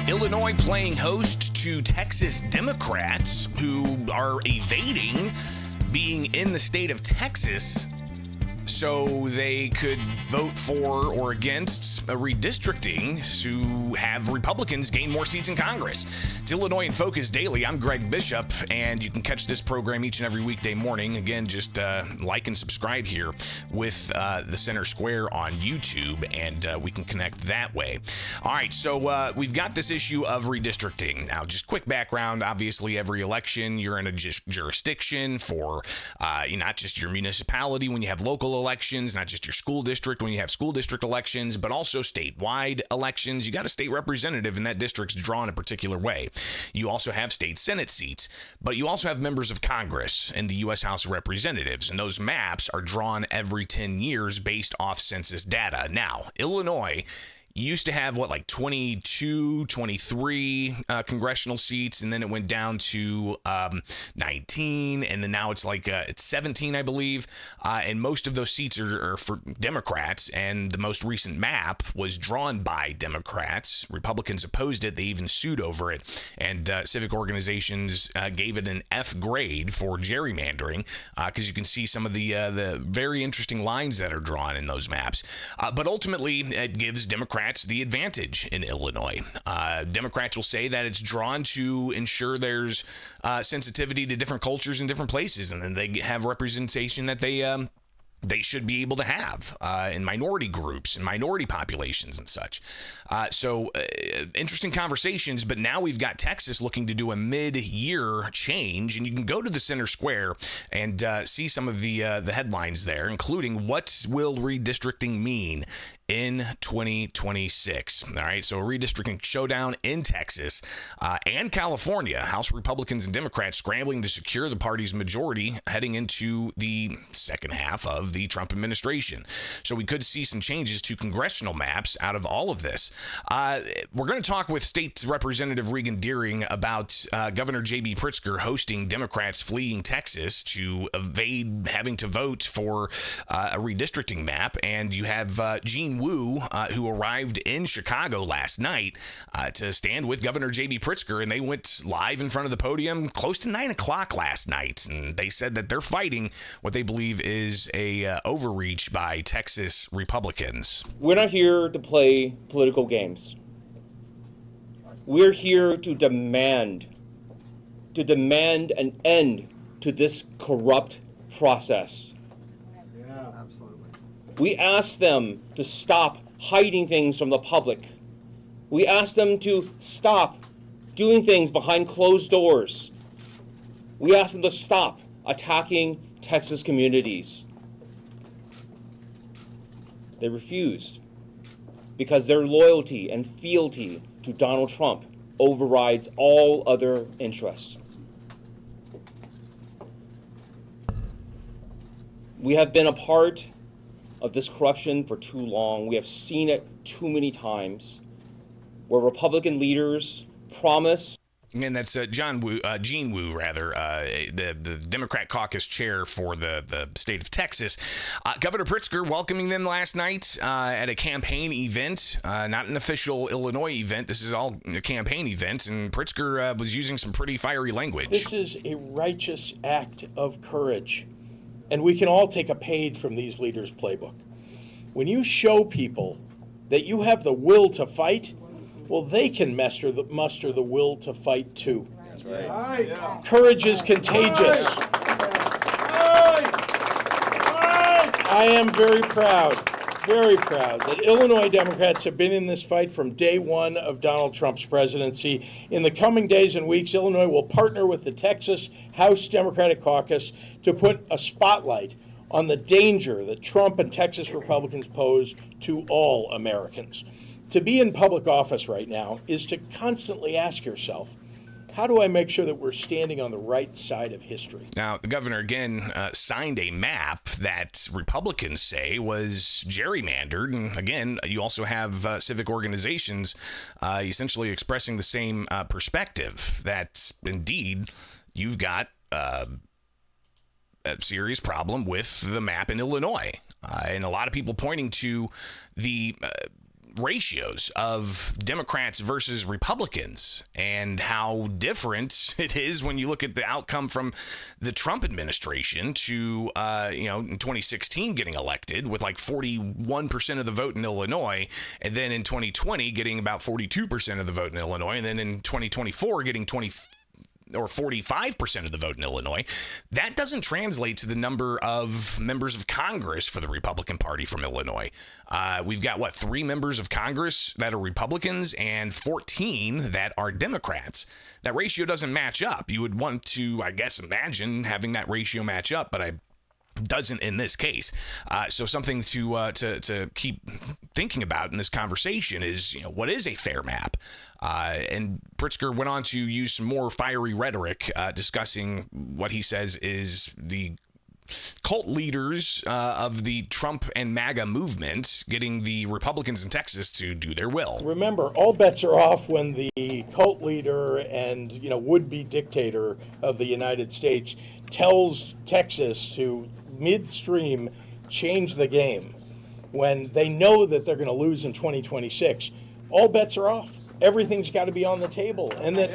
Illinois playing host to Texas Democrats who are evading being in the state of Texas so they could vote for or against a redistricting to have Republicans gain more seats in Congress. It's Illinois in Focus Daily. I'm Greg Bishop, and you can catch this program each and every weekday morning. Again, just like and subscribe here with the Center Square on YouTube, and we can connect that way. All right, so we've got this issue of redistricting. Now, just quick background. Obviously, every election, you're in a jurisdiction for not just your municipality when you have local elections, not just your school district when you have school district elections, but also statewide elections. You got a state representative, and that district's drawn a particular way. You also have state Senate seats, but you also have members of Congress in the U.S. House of Representatives, and those maps are drawn every 10 years based off census data. Now, Illinois used to have, 22, 23 congressional seats, and then it went down to 19, and then now it's it's 17, I believe, and most of those seats are for Democrats, and the most recent map was drawn by Democrats. Republicans opposed it. They even sued over it, and civic organizations gave it an F grade for gerrymandering, because you can see some of the very interesting lines that are drawn in those maps. But ultimately, it gives Democrats the advantage in Illinois. Democrats will say that it's drawn to ensure there's sensitivity to different cultures in different places, and then they have representation that they should be able to have in minority groups and minority populations and such. So interesting conversations, but now we've got Texas looking to do a mid-year change, and you can go to the Center Square and see some of the headlines there, including what will redistricting mean in 2026. All right, so a redistricting showdown in Texas and California. House Republicans and Democrats scrambling to secure the party's majority heading into the second half of the Trump administration. So we could see some changes to congressional maps out of all of this. We're going to talk with State Representative Regan Deering about Governor J.B. Pritzker hosting Democrats fleeing Texas to evade having to vote for a redistricting map. And you have Gene Wu, who arrived in Chicago last night to stand with Governor J.B. Pritzker, and they went live in front of the podium close to 9 o'clock last night, and they said that they're fighting what they believe is a overreach by Texas Republicans. We're not here to play political games. We're here to demand an end to this corrupt process. We ask them to stop hiding things from the public. We ask them to stop doing things behind closed doors. We ask them to stop attacking Texas communities. They refused because their loyalty and fealty to Donald Trump overrides all other interests. We have been a part of this corruption for too long. We have seen it too many times, where Republican leaders promise. And that's Gene Wu, the Democrat caucus chair for the state of Texas. Governor Pritzker welcoming them last night at a campaign event, not an official Illinois event. This is all a campaign event, and Pritzker was using some pretty fiery language. This is a righteous act of courage, and we can all take a page from these leaders' playbook. When you show people that you have the will to fight, well, they can muster the will to fight too. That's right. Yeah. Courage is contagious. I am very proud that Illinois Democrats have been in this fight from day one of Donald Trump's presidency. In the coming days and weeks, Illinois will partner with the Texas House Democratic Caucus to put a spotlight on the danger that Trump and Texas Republicans pose to all Americans. To be in public office right now is to constantly ask yourself, how do I make sure that we're standing on the right side of history? Now, the governor, again, signed a map that Republicans say was gerrymandered. And again, you also have civic organizations essentially expressing the same perspective, that indeed you've got a serious problem with the map in Illinois. And a lot of people pointing to the ratios of Democrats versus Republicans and how different it is when you look at the outcome from the Trump administration to, in 2016 getting elected with like 41% of the vote in Illinois, and then in 2020 getting about 42% of the vote in Illinois, and then in 2024 getting 45% of the vote in Illinois. That doesn't translate to the number of members of Congress for the Republican Party from Illinois. We've got, 3 members of Congress that are Republicans and 14 that are Democrats. That ratio doesn't match up. You would want to, I guess, imagine having that ratio match up, but doesn't in this case. So something to keep thinking about in this conversation is, what is a fair map? And Pritzker went on to use some more fiery rhetoric, discussing what he says is the cult leaders of the Trump and MAGA movement getting the Republicans in Texas to do their will. Remember, all bets are off when the cult leader and would-be dictator of the United States tells Texas to midstream change the game when they know that they're going to lose in 2026. All bets are off. Everything's got to be on the table. And that,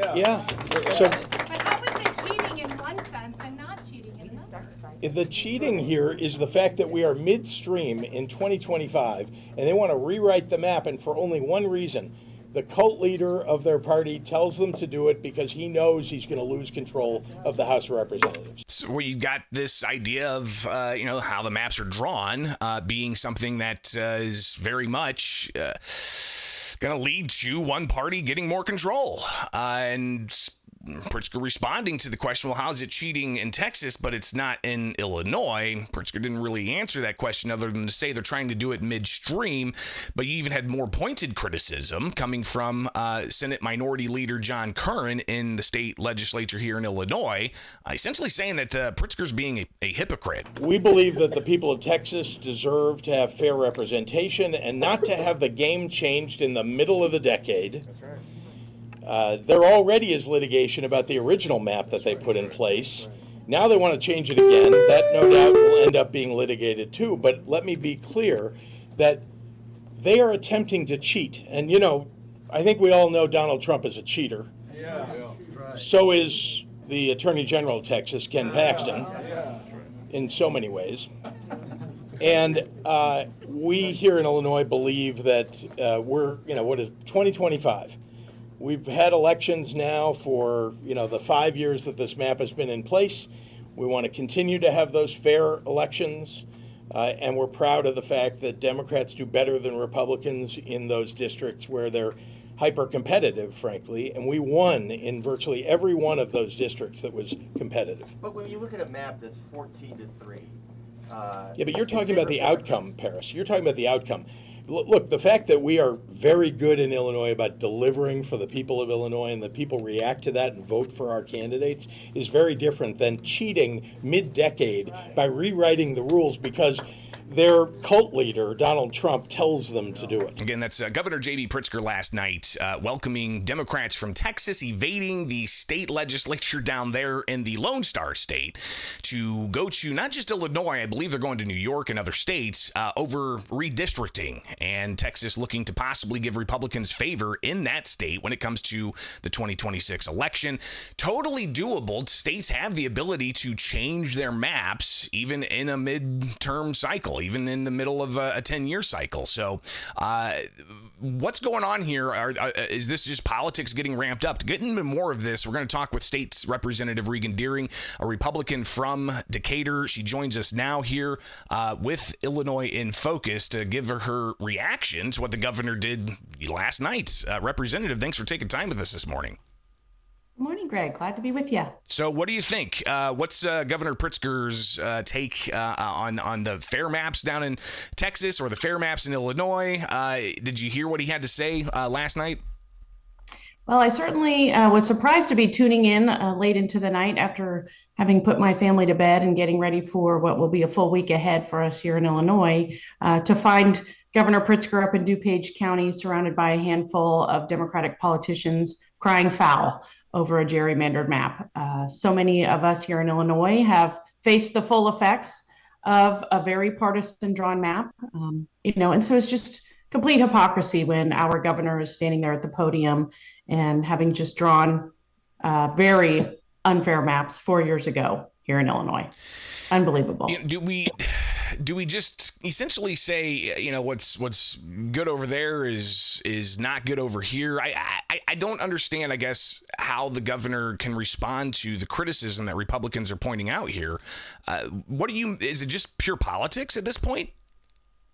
So, but how is it cheating in one sense and not cheating in another? the cheating here is the fact that we are midstream in 2025, and they want to rewrite the map, and for only one reason. The cult leader of their party tells them to do it because he knows he's going to lose control of the House of Representatives. So where you got this idea of, how the maps are drawn being something that is very much going to lead to one party getting more control. And Pritzker responding to the question, well, how is it cheating in Texas, but it's not in Illinois? Pritzker didn't really answer that question other than to say they're trying to do it midstream, but you even had more pointed criticism coming from Senate Minority Leader John Curran in the state legislature here in Illinois, essentially saying that Pritzker's being a hypocrite. We believe that the people of Texas deserve to have fair representation and not to have the game changed in the middle of the decade. That's right. There already is litigation about the original map that they put in place. Now they want to change it again. That no doubt will end up being litigated too. But let me be clear that they are attempting to cheat. And I think we all know Donald Trump is a cheater. Yeah. So is the Attorney General of Texas, Ken Paxton, in so many ways. And we here in Illinois believe that we're, 2025. We've had elections now for, the 5 years that this map has been in place. We want to continue to have those fair elections, and we're proud of the fact that Democrats do better than Republicans in those districts where they're hyper-competitive, frankly, and we won in virtually every one of those districts that was competitive. But when you look at a map that's 14-3... yeah, but you're talking about the outcome, Paris. You're talking about the outcome. Look, the fact that we are very good in Illinois about delivering for the people of Illinois and the people react to that and vote for our candidates is very different than cheating mid-decade by rewriting the rules because their cult leader, Donald Trump, tells them to do it. Again, that's Governor J.B. Pritzker last night welcoming Democrats from Texas evading the state legislature down there in the Lone Star State to go to not just Illinois, I believe they're going to New York and other states over redistricting, and Texas looking to possibly give Republicans favor in that state when it comes to the 2026 election. Totally doable. States have the ability to change their maps even in a midterm cycle, even in the middle of a 10-year cycle. So what's going on here? Is this just politics getting ramped up? To get into more of this, we're going to talk with State Representative Regan Deering, a Republican from Decatur. She joins us now here with Illinois in Focus to give her reaction to what the governor did last night. Representative, thanks for taking time with us this morning. Good morning, Greg. Glad to be with you. So what do you think? What's Governor Pritzker's take on the fair maps down in Texas or the fair maps in Illinois? Did you hear what he had to say last night? Well, I certainly was surprised to be tuning in late into the night after having put my family to bed and getting ready for what will be a full week ahead for us here in Illinois, to find Governor Pritzker up in DuPage County surrounded by a handful of Democratic politicians crying foul over a gerrymandered map. So many of us here in Illinois have faced the full effects of a very partisan drawn map, and so it's just complete hypocrisy when our governor is standing there at the podium and having just drawn very unfair maps 4 years ago here in Illinois. Unbelievable. Do we just essentially say, what's good over there is not good over here? I don't understand, I guess, how the governor can respond to the criticism that Republicans are pointing out here. Is it just pure politics at this point?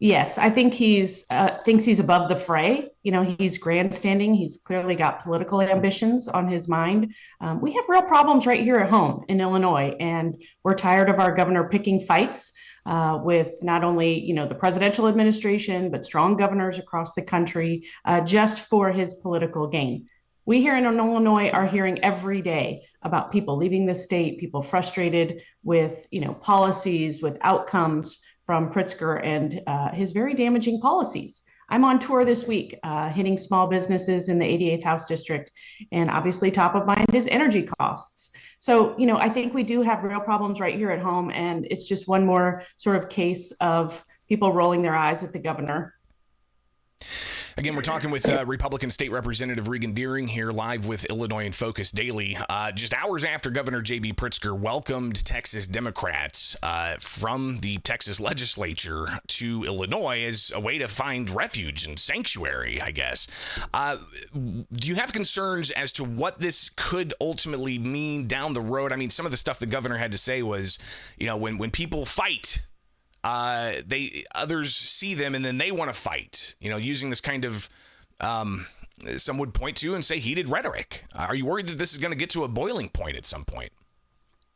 Yes, I think he's thinks he's above the fray. He's grandstanding. He's clearly got political ambitions on his mind. We have real problems right here at home in Illinois, and we're tired of our governor picking fights with not only the presidential administration, but strong governors across the country just for his political gain. We here in Illinois are hearing every day about people leaving the state, people frustrated with policies, with outcomes from Pritzker and his very damaging policies. I'm on tour this week, hitting small businesses in the 88th House District, and obviously top of mind is energy costs. So, I think we do have real problems right here at home, and it's just one more sort of case of people rolling their eyes at the governor. Again, we're talking with Republican State Representative Regan Deering here live with Illinois in Focus Daily. Just hours after Governor J.B. Pritzker welcomed Texas Democrats from the Texas legislature to Illinois as a way to find refuge and sanctuary, I guess. Do you have concerns as to what this could ultimately mean down the road? I mean, some of the stuff the governor had to say was, when people fight, others see them and then they want to fight, using this kind of, some would point to and say heated rhetoric. Are you worried that this is going to get to a boiling point at some point?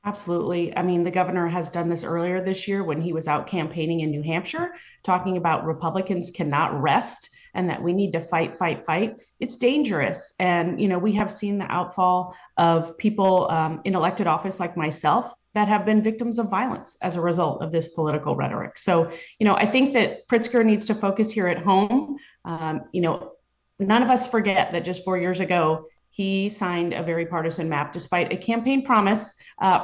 Absolutely. I mean, the governor has done this earlier this year when he was out campaigning in New Hampshire, talking about Republicans cannot rest and that we need to fight, fight, fight. It's dangerous. And, we have seen the outfall of people in elected office like myself that have been victims of violence as a result of this political rhetoric. So, I think that Pritzker needs to focus here at home. None of us forget that just 4 years ago, he signed a very partisan map despite a campaign promise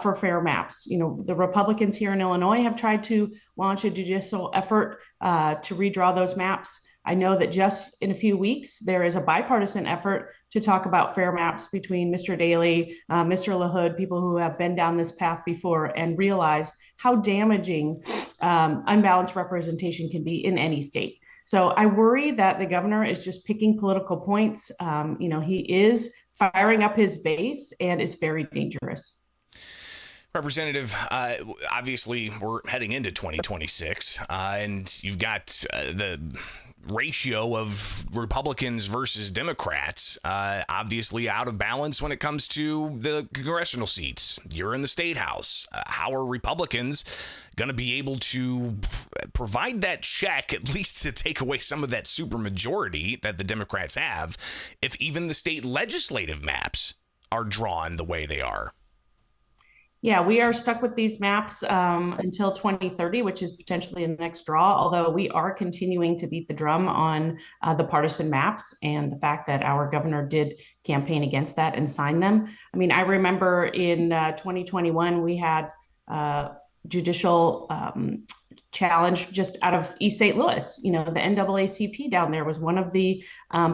for fair maps. The Republicans here in Illinois have tried to launch a judicial effort to redraw those maps. I know that just in a few weeks, there is a bipartisan effort to talk about fair maps between Mr. Daley, Mr. LaHood, people who have been down this path before and realize how damaging unbalanced representation can be in any state. So I worry that the governor is just picking political points. He is firing up his base, and it's very dangerous. Representative, obviously we're heading into 2026, and you've got the ratio of Republicans versus Democrats, obviously out of balance when it comes to the congressional seats. You're in the state house. How are Republicans going to be able to provide that check, at least to take away some of that supermajority that the Democrats have, if even the state legislative maps are drawn the way they are? Yeah, we are stuck with these maps until 2030, which is potentially the next draw, although we are continuing to beat the drum on the partisan maps and the fact that our governor did campaign against that and sign them. I mean, I remember in 2021, we had judicial challenge just out of East St. Louis. The NAACP down there was one of the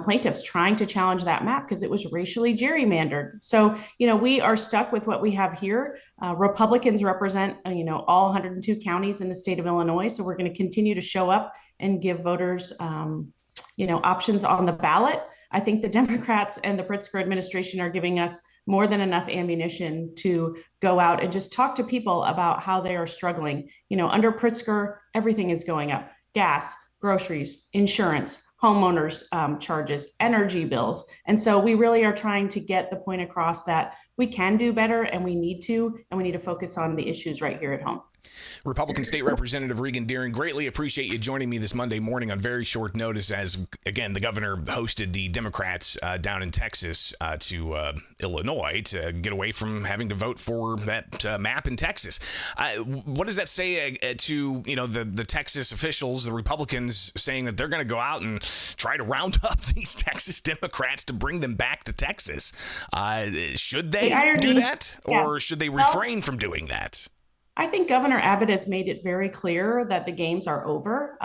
plaintiffs trying to challenge that map because it was racially gerrymandered. So, we are stuck with what we have here. Republicans represent, all 102 counties in the state of Illinois. So we're going to continue to show up and give voters, options on the ballot. I think the Democrats and the Pritzker administration are giving us more than enough ammunition to go out and just talk to people about how they are struggling. Under Pritzker, everything is going up: gas, groceries, insurance, homeowners charges, energy bills. And so we really are trying to get the point across that we can do better and we need to focus on the issues right here at home. Republican State Representative Regan Deering, greatly appreciate you joining me this Monday morning on very short notice as, again, the governor hosted the Democrats down in Texas to Illinois to get away from having to vote for that map in Texas. What does that say to, the Texas officials, the Republicans, saying that they're going to go out and try to round up these Texas Democrats to bring them back to Texas? Should they do that, or should they refrain from doing that? I think Governor Abbott has made it very clear that the games are over.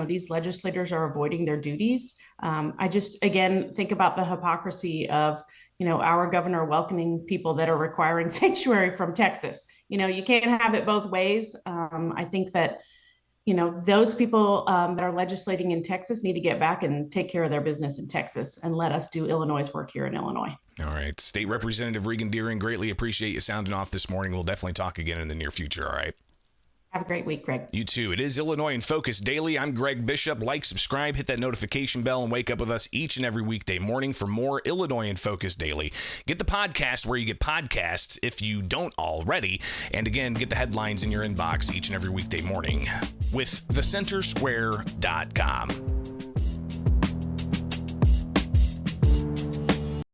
These legislators are avoiding their duties. I just, again, think about the hypocrisy of, our governor welcoming people that are requiring sanctuary from Texas. You can't have it both ways. I think that, those people that are legislating in Texas need to get back and take care of their business in Texas and let us do Illinois' work here in Illinois. All right. State Representative Regan Deering, greatly appreciate you sounding off this morning. We'll definitely talk again in the near future. All right. Have a great week, Greg. You too. It is Illinois in Focus Daily. I'm Greg Bishop. Like, subscribe, hit that notification bell, and wake up with us each and every weekday morning for more Illinois in Focus Daily. Get the podcast where you get podcasts if you don't already. And again, get the headlines in your inbox each and every weekday morning with thecentersquare.com.